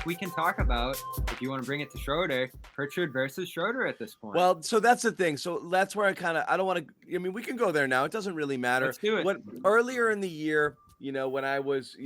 think we can talk about, if you want to bring it to Schroder, Pritchard versus Schroder at this point. Well, so that's the thing. So that's where I don't want to, I mean, we can go there now. It doesn't really matter. Let's do it. When earlier in the year, when I was,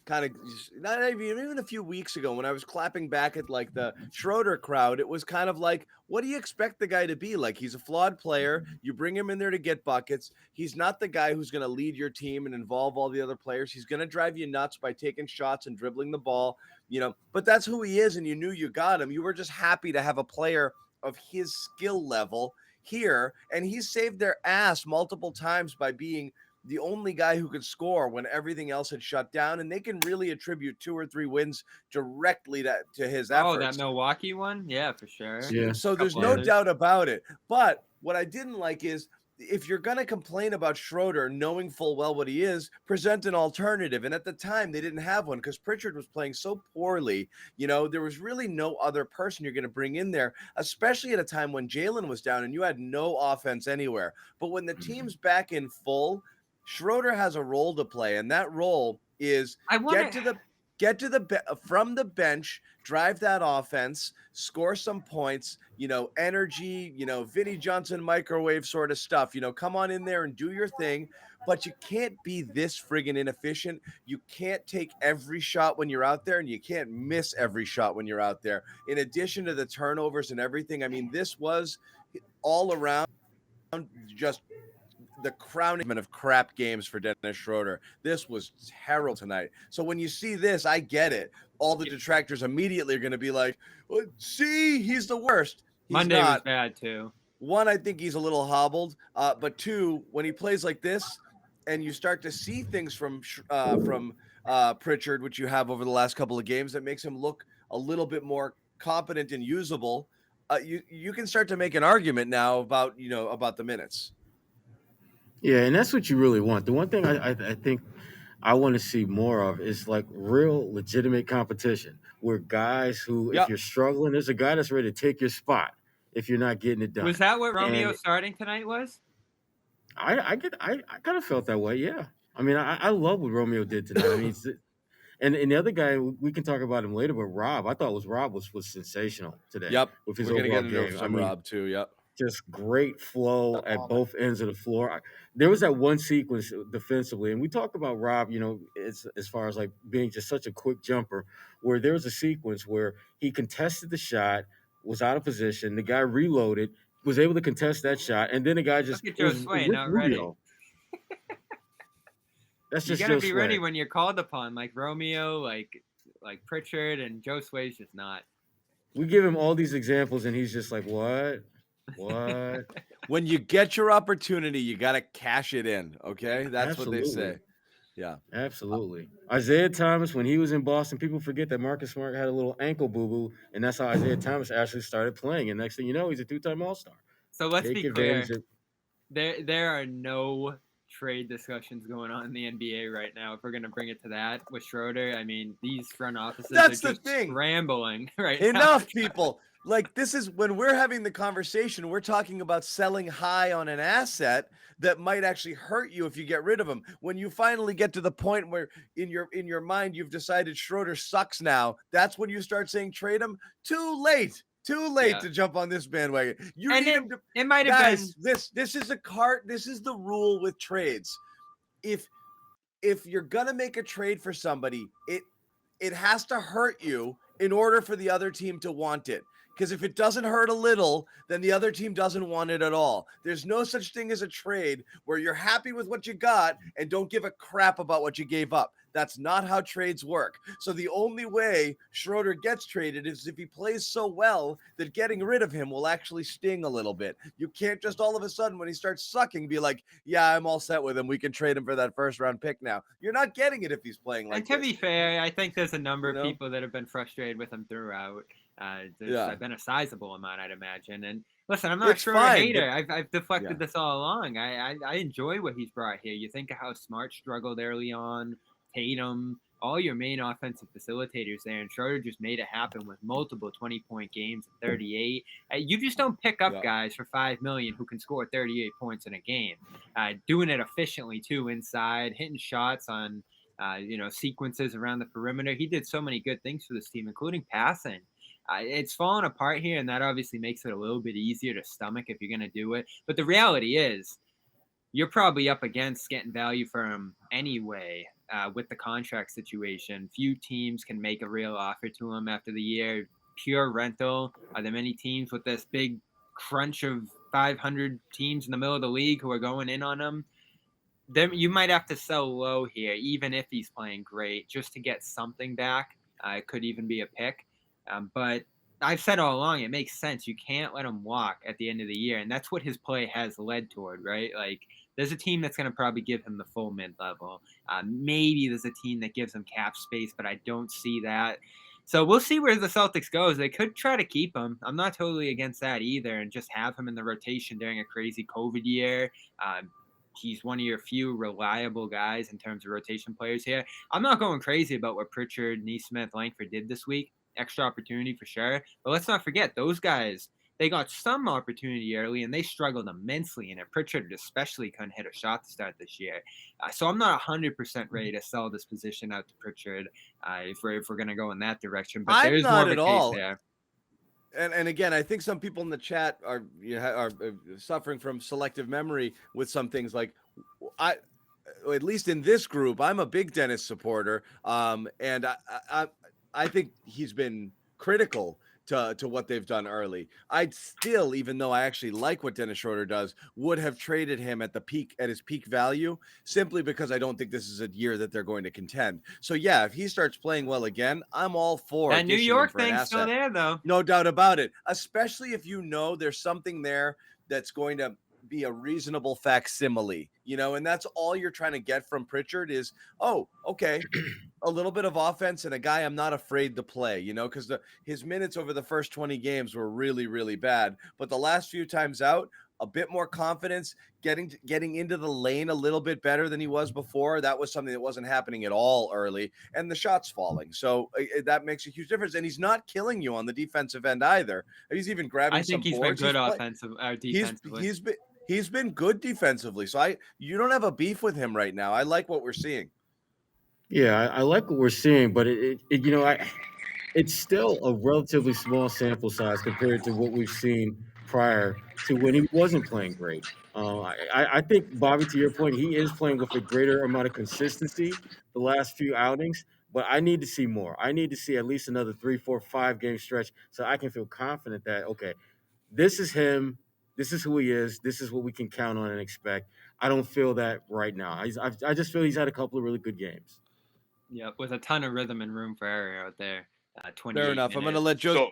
kind of not even a few weeks ago, when I was clapping back at like the Schroder crowd, it was kind of like, what do you expect the guy to be? Like, he's a flawed player. You bring him in there to get buckets. He's not the guy who's going to lead your team and involve all the other players. He's going to drive you nuts by taking shots and dribbling the ball, but that's who he is. And you knew you got him. You were just happy to have a player of his skill level here. And he saved their ass multiple times by being the only guy who could score when everything else had shut down, and they can really attribute 2 or 3 wins directly to his efforts. Oh, that Milwaukee one? Yeah, for sure. Yeah. So there's no doubt about it. But what I didn't like is, if you're going to complain about Schroder knowing full well what he is, present an alternative. And at the time, they didn't have one because Pritchard was playing so poorly. There was really no other person you're going to bring in there, especially at a time when Jaylen was down and you had no offense anywhere. But when the team's back in full, Schroder has a role to play, and that role is get to the from the bench, drive that offense, score some points, energy, Vinnie Johnson microwave sort of stuff. Come on in there and do your thing, but you can't be this friggin' inefficient. You can't take every shot when you're out there, and you can't miss every shot when you're out there. In addition to the turnovers and everything, I mean, this was all around just the crowning of crap games for Dennis Schroder. This was terrible tonight. So when you see this, I get it. All the detractors immediately are going to be like, well, see, he's the worst. He's Monday not. was bad too. One, I think he's a little hobbled. But two, when he plays like this and you start to see things from Pritchard, which you have over the last couple of games, that makes him look a little bit more competent and usable, you can start to make an argument now about the minutes. Yeah, and that's what you really want. The one thing I think I want to see more of is like real legitimate competition where guys who, if you're struggling, there's a guy that's ready to take your spot if you're not getting it done. Was that what Romeo starting tonight was? I kind of felt that way, yeah. I mean, I love what Romeo did tonight. I mean, and the other guy, we can talk about him later, but Rob was sensational today. Yep, with his we're going to overall get into game. some Rob too, yep. Just great flow at both ends of the floor. There was that one sequence defensively, and we talk about Rob, as far as like being just such a quick jumper, where there was a sequence where he contested the shot, was out of position, the guy reloaded, was able to contest that shot, and then the guy just look at Joe Sway, not ready. That's you just gotta Joe be Sway. ready when you're called upon, like Romeo, like Pritchard, and Joe Sway's just not. We give him all these examples, and he's just like, what? What? When you get your opportunity, you got to cash it in. Okay. That's Absolutely. what they say. Yeah, absolutely. Isaiah Thomas, when he was in Boston, people forget that Marcus Smart had a little ankle boo-boo, and that's how Isaiah Thomas actually started playing. And next thing you know, he's a 2-time All-Star. So let's be clear. There are no trade discussions going on in the NBA right now. If we're going to bring it to that with Schroder, I mean, these front offices are just scrambling right now. Enough, people. Like, this is when we're having the conversation, we're talking about selling high on an asset that might actually hurt you if you get rid of him. When you finally get to the point where in your mind you've decided Schroder sucks now, that's when you start saying trade him. Too late to jump on this bandwagon. You need him to, it might have been this is a cart. This is the rule with trades. If you're gonna make a trade for somebody, it has to hurt you in order for the other team to want it. Because if it doesn't hurt a little, then the other team doesn't want it at all. There's no such thing as a trade where you're happy with what you got and don't give a crap about what you gave up. That's not how trades work. So the only way Schroder gets traded is if he plays so well that getting rid of him will actually sting a little bit. You can't just all of a sudden when he starts sucking be like, yeah, I'm all set with him. We can trade him for that first round pick now. You're not getting it if he's playing like this. And to be fair, I think there's a number of people that have been frustrated with him throughout. There's been a sizable amount, I'd imagine. And listen, I'm not sure a hater. I've deflected this all along. I enjoy what he's brought here. You think of how Smart struggled early on, Tatum, all your main offensive facilitators there, and Schroder just made it happen with multiple 20-point games at 38. You just don't pick up guys for $5 million who can score 38 points in a game. Doing it efficiently too inside, hitting shots on sequences around the perimeter. He did so many good things for this team, including passing. It's fallen apart here, and that obviously makes it a little bit easier to stomach if you're going to do it. But the reality is, you're probably up against getting value for him anyway with the contract situation. Few teams can make a real offer to him after the year. Pure rental. Are there many teams with this big crunch of 500 teams in the middle of the league who are going in on him? Then you might have to sell low here, even if he's playing great, just to get something back. It could even be a pick. But I've said all along, it makes sense. You can't let him walk at the end of the year. And that's what his play has led toward, right? Like, there's a team that's going to probably give him the full mid-level. Maybe there's a team that gives him cap space, but I don't see that. So we'll see where the Celtics goes. They could try to keep him. I'm not totally against that either, and just have him in the rotation during a crazy COVID year. He's one of your few reliable guys in terms of rotation players here. I'm not going crazy about what Pritchard, Nesmith, Langford did this week. Extra opportunity for sure. But let's not forget, those guys, they got some opportunity early, and they struggled immensely in it. Pritchard especially couldn't hit a shot to start this year. So I'm not 100% ready to sell this position out to Pritchard if we're going to go in that direction. But there's more of a case there. And again, I think some people in the chat are suffering from selective memory with some things. Like, at least in this group, I'm a big Dennis supporter, and I think he's been critical to what they've done early. I'd still, even though I actually like what Dennis Schroder does, would have traded him at his peak value, simply because I don't think this is a year that they're going to contend. So yeah, if he starts playing well again, I'm all for that New York thing's still there, though. No doubt about it. Especially if there's something there that's going to be a reasonable facsimile, and that's all you're trying to get from Pritchard is, oh, okay, a little bit of offense and a guy I'm not afraid to play, because his minutes over the first 20 games were really, really bad. But the last few times out, a bit more confidence, getting into the lane a little bit better than he was before. That was something that wasn't happening at all early, and the shots falling. So that makes a huge difference. And he's not killing you on the defensive end either. He's even grabbing some boards. I think he's been good defensively. He's been good defensively. So you don't have a beef with him right now. I like what we're seeing. Yeah, I like what we're seeing, but it's still a relatively small sample size compared to what we've seen prior to when he wasn't playing great. I think, Bobby, to your point, he is playing with a greater amount of consistency the last few outings, but I need to see more. I need to see at least another 3, 4, 5 game stretch so I can feel confident that, okay, this is him. This is who he is. This is what we can count on and expect. I don't feel that right now. I just feel he's had a couple of really good games. Yep, with a ton of rhythm and room for error out there. 28 Fair enough. minutes. I'm going to let Joe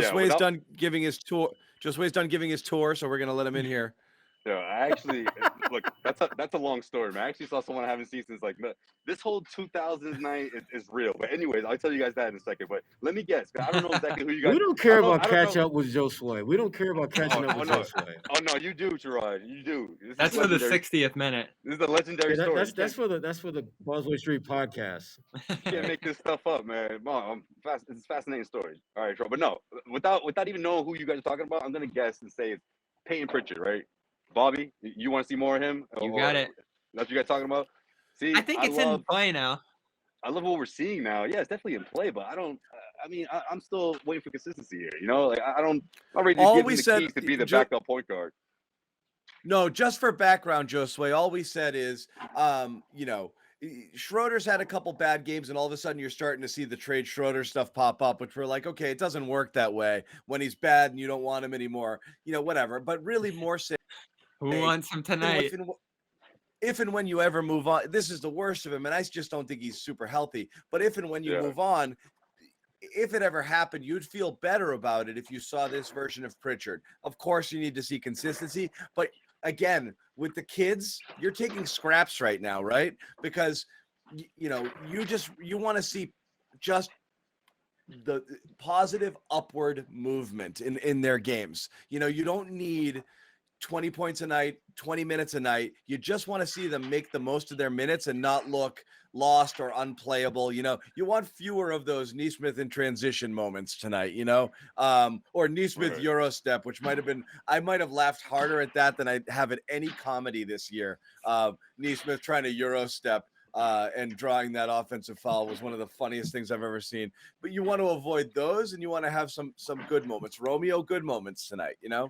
Sway's done giving his tour. Joe Sway's done giving his tour, so we're going to let him in here. Yeah, I actually look. That's a long story, man. I actually saw someone I haven't seen since this whole 2000s night is real. But anyways, I'll tell you guys that in a second. But let me guess. I don't know exactly who you guys. We don't care about catch up with Joe Sway. We don't care about catching up with Joe Sway. Oh no, you do, Gerard. You do. That's for the 60th minute. This is a legendary story. That's for the Causeway Street podcast. You can't make this stuff up, man. It's a fascinating story. All right, but no, without even knowing who you guys are talking about, I'm gonna guess and say it's Peyton Pritchard, right? Bobby, you want to see more of him? You got it. That's what you guys talking about? See, I think it's in play now. I love what we're seeing now. Yeah, it's definitely in play, but I'm still waiting for consistency here. Like I'm not ready to give him the keys to be the backup point guard. No, just for background, Joe Sway, all we said is, Schroeder's had a couple bad games, and all of a sudden you're starting to see the trade Schroeder stuff pop up, which we're like, okay, it doesn't work that way when he's bad and you don't want him anymore, whatever. But really more say, who wants him tonight? If and when you ever move on, this is the worst of him, and I just don't think he's super healthy. But if and when you move on, if it ever happened, you'd feel better about it if you saw this version of Pritchard. Of course, you need to see consistency, but again, with the kids, you're taking scraps right now, right? Because you want to see just the positive upward movement in their games. You don't need 20 points a night, 20 minutes a night. You just want to see them make the most of their minutes and not look lost or unplayable. You want fewer of those Nesmith in transition moments tonight, or Nesmith Euro step, which I might have laughed harder at that than I have at any comedy this year. Nesmith trying to Euro step and drawing that offensive foul was one of the funniest things I've ever seen. But you want to avoid those, and you want to have some good moments. Romeo, good moments tonight, you know?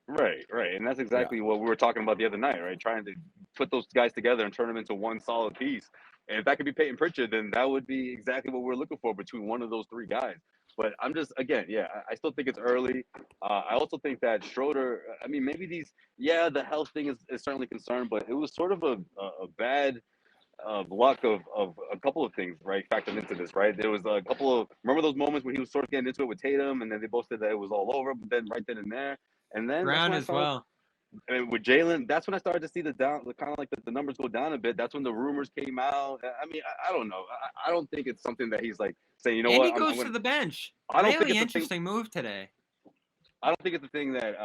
Right. And that's exactly what we were talking about the other night, right? Trying to put those guys together and turn them into one solid piece. And if that could be Peyton Pritchard, then that would be exactly what we're looking for between one of those three guys. But I'm just, again, I still think it's early. I also think that Schroder, I mean, maybe the health thing is certainly concerned, but it was sort of a bad luck of a couple of things, right, factored into this, right? There was a couple of, remember those moments when he was sort of getting into it with Tatum, and then they both said that it was all over, but then right then and there. And then Brown as well. And with Jaylen, that's when I started to see the kind of like the numbers go down a bit. That's when the rumors came out. I mean, I don't know. I don't think it's something that he's like saying, you know and what? And he goes to the bench. I don't really think it's interesting move today. I don't think it's the thing that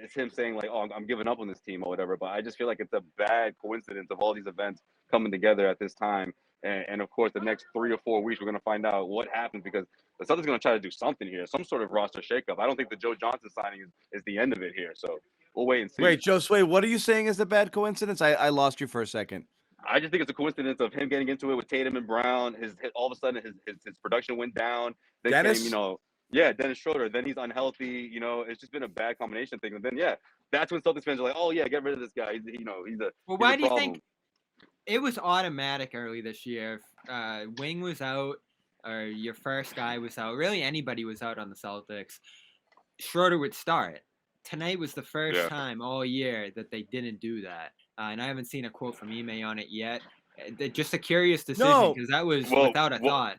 it's him saying like, oh, I'm giving up on this team or whatever. But I just feel like it's a bad coincidence of all these events coming together at this time. And of course, the next 3 or 4 weeks, we're going to find out what happens because the Celtics are going to try to do something here, some sort of roster shakeup. I don't think the Joe Johnson signing is the end of it here. So we'll wait and see. Wait, Joe Sway, what are you saying is a bad coincidence? I lost you for a second. I just think it's a coincidence of him getting into it with Tatum and Brown. All of a sudden his production went down. Then Dennis? came, Dennis Schroder. Then he's unhealthy. It's just been a bad combination thing. And then that's when Celtics fans are like, oh yeah, get rid of this guy. He's a well. Why do you think it was automatic early this year? Wing was out, or your first guy was out. Really, anybody was out on the Celtics. Schroder would start. Tonight was the first time all year that they didn't do that. And I haven't seen a quote from Ime on it yet. Just a curious decision because that was without a thought.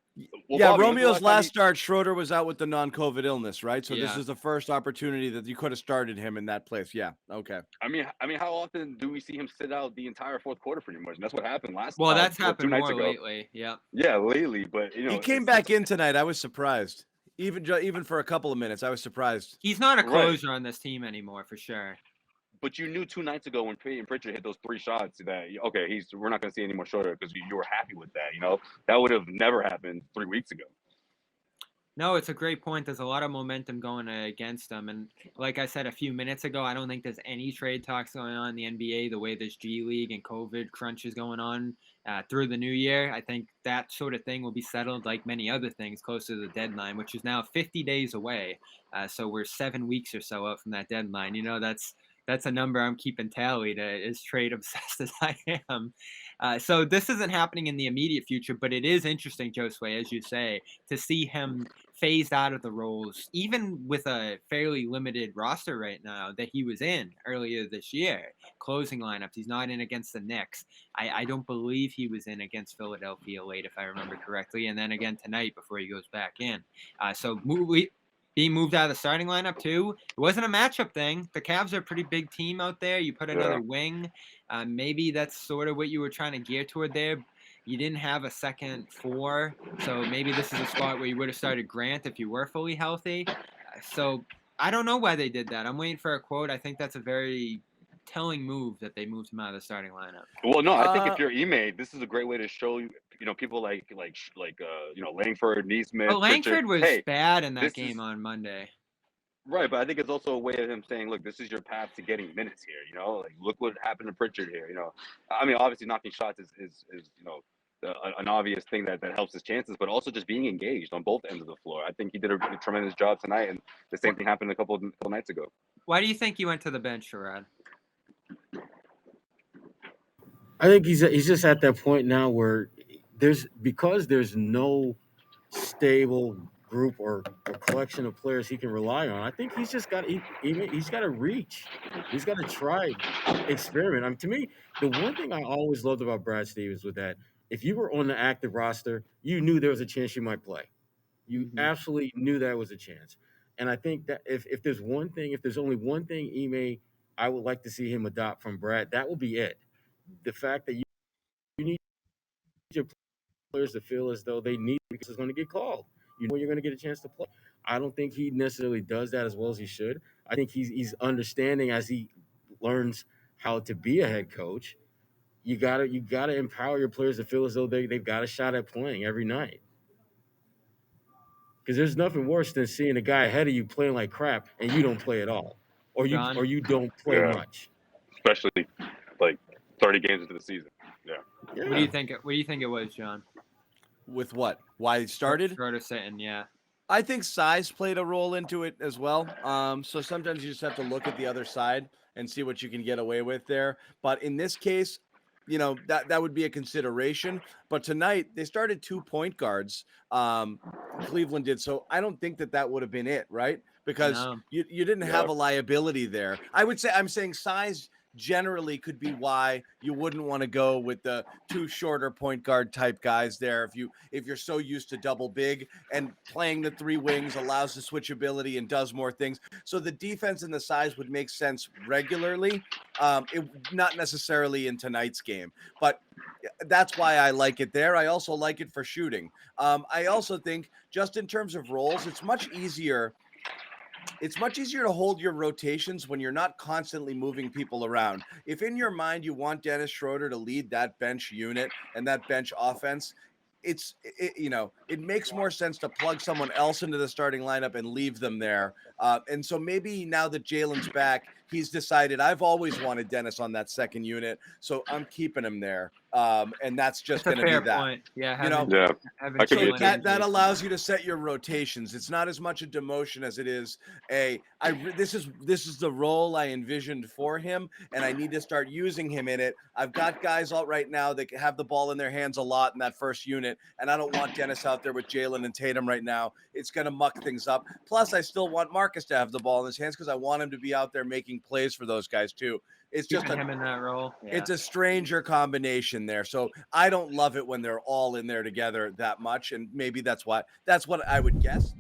Bobby, Romeo's last start, Schroder was out with the non-COVID illness, right? So this is the first opportunity that you could have started him in that place. Yeah, okay. I mean, how often do we see him sit out the entire fourth quarter pretty much? And that's what happened last. Well, that's happened 2 nights more ago. lately. Yeah. Yeah, lately, but he came back in tonight. I was surprised. Even for a couple of minutes, I was surprised. He's not a closer on this team anymore, for sure. But you knew 2 nights ago when Peyton Pritchard hit those 3 shots that we're not going to see any more Schroder because you were happy with that. That would have never happened 3 weeks ago. No, it's a great point. There's a lot of momentum going against them. And like I said a few minutes ago, I don't think there's any trade talks going on in the NBA the way this G League and COVID crunch is going on through the new year. I think that sort of thing will be settled like many other things close to the deadline, which is now 50 days away. So we're 7 weeks or so out from that deadline. That's a number I'm keeping tally to, as trade obsessed as I am. So this isn't happening in the immediate future, but it is interesting, Josue, as you say, to see him phased out of the roles, even with a fairly limited roster right now that he was in earlier this year. Closing lineups, he's not in against the Knicks. I don't believe he was in against Philadelphia late, if I remember correctly, and then again tonight before he goes back in. Being moved out of the starting lineup, too. It wasn't a matchup thing. The Cavs are a pretty big team out there. You put another wing. Maybe that's sort of what you were trying to gear toward there. You didn't have a second 4, so maybe this is a spot where you would have started Grant if you were fully healthy. So I don't know why they did that. I'm waiting for a quote. I think that's a very telling move that they moved him out of the starting lineup. Well, no, I think if you're Ime, this is a great way to show people like Langford, Neesmith. But Langford was hey, bad in that game on Monday. Right, but I think it's also a way of him saying, look, this is your path to getting minutes here, like look what happened to Pritchard here, I mean, obviously knocking shots is an obvious thing that helps his chances, but also just being engaged on both ends of the floor. I think he did a tremendous job tonight, and the same thing happened a couple nights ago. Why do you think he went to the bench, Sherrod? I think he's just at that point now where there's no stable group or collection of players he can rely on. I think he's just got he's got to reach. He's got to try, experiment. I mean, to me, the one thing I always loved about Brad Stevens was that if you were on the active roster, you knew there was a chance you might play. You absolutely knew that was a chance. And I think that if there's only one thing Ime I would like to see him adopt from Brad, that will be it. The fact that you need your players to feel as though they need because it's going to get called. You're going to get a chance to play. I don't think he necessarily does that as well as he should. I think he's understanding as he learns how to be a head coach. You gotta empower your players to feel as though they've got a shot at playing every night. Because there's nothing worse than seeing a guy ahead of you playing like crap and you don't play at all, or you don't play much. Especially like 30 games into the season. What do you think? What do you think it was, John? With what? Why it started? Schroder sitting, yeah. I think size played a role into it as well. So sometimes you just have to look at the other side and see what you can get away with there. But in this case, that would be a consideration. But tonight they started 2 point guards. Cleveland did. So I don't think that would have been it, right? Because you didn't have a liability there. I'm saying size generally could be why you wouldn't want to go with the 2 shorter point guard type guys there. If you're so used to double big, and playing the 3 wings allows the switchability and does more things. So the defense and the size would make sense regularly. Not necessarily in tonight's game, but that's why I like it there. I also like it for shooting. I also think just in terms of roles, it's much easier to hold your rotations when you're not constantly moving people around. If in your mind you want Dennis Schroder to lead that bench unit and that bench offense, it makes more sense to plug someone else into the starting lineup and leave them there. And so maybe now that Jaylen's back, he's decided I've always wanted Dennis on that second unit, so I'm keeping him there. And that's just going to be that. Point. Yeah, so that allows you to set your rotations. It's not as much a demotion as it is this is the role I envisioned for him, and I need to start using him in it. I've got guys out right now that have the ball in their hands a lot in that first unit, and I don't want Dennis out there with Jaylen and Tatum right now. It's going to muck things up. Plus, I still want Marcus to have the ball in his hands because I want him to be out there making plays for those guys too. It's just him in that role. Yeah. It's a stranger combination there. So I don't love it when they're all in there together that much. And maybe that's what I would guess.